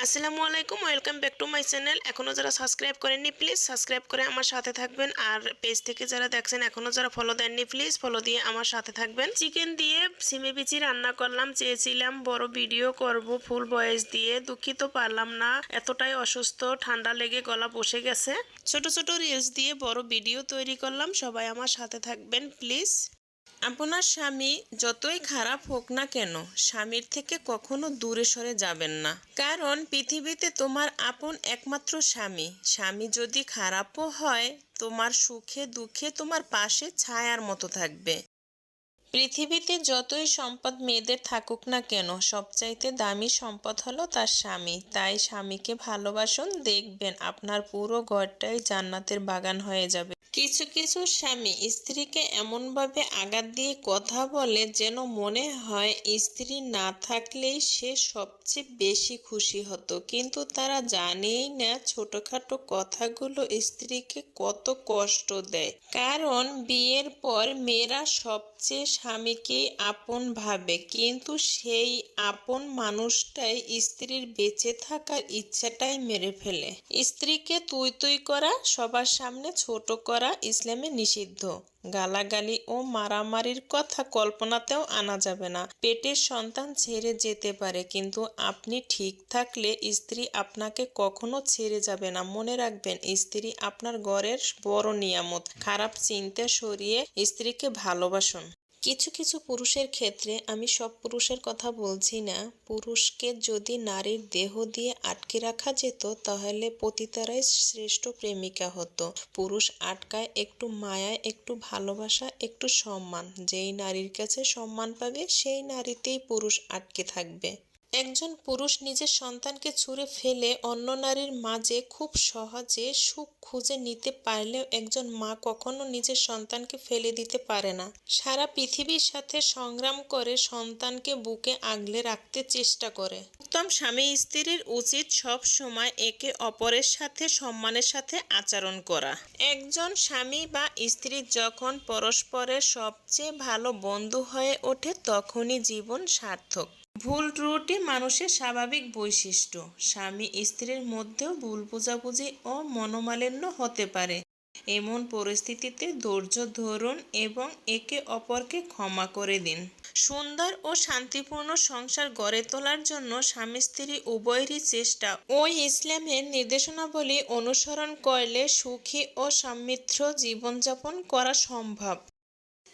আসসালামু আলাইকুম, welcome back to my channel. এখনও যারা সাবস্ক্রাইব করেননি প্লিজ সাবস্ক্রাইব করে আমার সাথে থাকবেন। আর পেজ থেকে যারা দেখছেন এখনও যারা ফলো দেননি প্লিজ ফলো দিয়ে আমার সাথে থাকবেন। চিকেন দিয়ে সিমে বিচি রান্না করলাম, চেয়েছিলাম বড় ভিডিও করব ফুল ভয়েস দিয়ে, দুঃখিত পারলাম না, এতটাই অসুস্থ, ঠান্ডা লেগে গলা বসে গেছে। ছোট ছোট রিলস দিয়ে বড় ভিডিও তৈরি করলাম, সবাই আমার সাথে থাকবেন প্লিজ। আপনার স্বামী যতই খারাপ হোক না কেন, স্বামীর থেকে কখনো দূরে সরে যাবেন না, কারণ পৃথিবীতে তোমার আপন একমাত্র স্বামী। স্বামী যদি খারাপও হয়, তোমার সুখে দুঃখে তোমার পাশে ছায়ার মতো থাকবে। পৃথিবীতে যতই সম্পদ মেয়েদের থাকুক না কেন, সবচাইতে দামি সম্পদ হলো তার স্বামী। তাই স্বামীকে ভালোবাসুন, দেখবেন আপনার পুরো ঘরটাই জান্নাতের বাগান হয়ে যাবে। কিছু কিছু স্বামী স্ত্রীকে এমনভাবে আঘাত দিয়ে কথা বলে যেন মনে হয় স্ত্রী না থাকলেই সে সবচেয়ে বেশি খুশি হতো, কিন্তু তারা জানেই না ছোটখাটো কথাগুলো স্ত্রীকে কত কষ্ট দেয়। কারণ বিয়ের পর মেয়েরা সবচেয়ে স্বামীকেই আপন ভাবে, কিন্তু সেই আপন মানুষটাই স্ত্রীর বেঁচে থাকার ইচ্ছাটাই মেরে ফেলে। স্ত্রীকে তুই তুই করা, সবার সামনে ছোট করা ইসলামে নিষিদ্ধ। গালাগালি ও মারামারির কথা কল্পনাতেও আনা যাবে না। পেটের সন্তান ছেড়ে যেতে পারে, কিন্তু আপনি ঠিক থাকলে স্ত্রী আপনাকে কখনো ছেড়ে যাবে না। মনে রাখবেন, স্ত্রী আপনার ঘরের বড় নিয়ামত। খারাপ চিন্তা সরিয়ে স্ত্রীকে ভালোবাসুন। কিছু কিছু পুরুষের ক্ষেত্রে, আমি সব পুরুষের কথা বলছি না, পুরুষকে যদি নারীর দেহ দিয়ে আটকে রাখা যেত তাহলে পতিতারাই শ্রেষ্ঠ প্রেমিকা হতো। পুরুষ আটকায় একটু মায়া, একটু ভালোবাসা, একটু সম্মান। যেই নারীর কাছে সম্মান পাবে সেই নারীতেই পুরুষ আটকে থাকবে। একজন পুরুষ নিজের সন্তানকে ছুঁড়ে ফেলে অন্য নারীর মাঝে খুব সহজে সুখ খুঁজে নিতে পারলেও একজন মা কখনো নিজের সন্তানকে ফেলে দিতে পারে না। সারা পৃথিবীর সাথে সংগ্রাম করে সন্তানকে বুকে আগলে রাখতে চেষ্টা করে। উত্তম স্বামী স্ত্রীর উচিত সব সময় একে অপরের সাথে সম্মানের সাথে আচরণ করা। একজন স্বামী বা স্ত্রী যখন পরস্পরের সবচেয়ে ভালো বন্ধু হয়ে ওঠে তখনই জীবন সার্থক। ভুল ত্রুটি মানুষের স্বাভাবিক বৈশিষ্ট্য। স্বামী স্ত্রীর মধ্যেও ভুল বোঝাবুঝি ও মনোমালিন্য হতে পারে। এমন পরিস্থিতিতে ধৈর্য ধরুন এবং একে অপরকে ক্ষমা করে দিন। সুন্দর ও শান্তিপূর্ণ সংসার গড়ে তোলার জন্য স্বামী স্ত্রী উভয়েরই চেষ্টা ও ইসলামের নির্দেশনাবলী অনুসরণ করলে সুখী ও সমৃদ্ধ জীবনযাপন করা সম্ভব।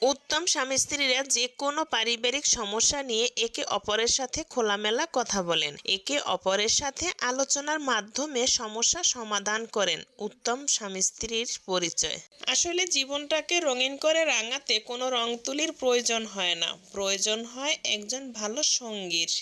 উত্তম স্বামী স্ত্রীরা যে কোনো পারিবারিক সমস্যা নিয়ে একে অপরের সাথে খোলামেলা কথা বলেন, একে অপরের সাথে আলোচনার মাধ্যমে সমস্যা সমাধান করেন। উত্তম স্বামী স্ত্রীর পরিচয়। আসলে জীবনটাকে রঙিন করে রাঙাতে কোনো রং তুলির প্রয়োজন হয় না, প্রয়োজন হয় একজন ভালো সঙ্গীর।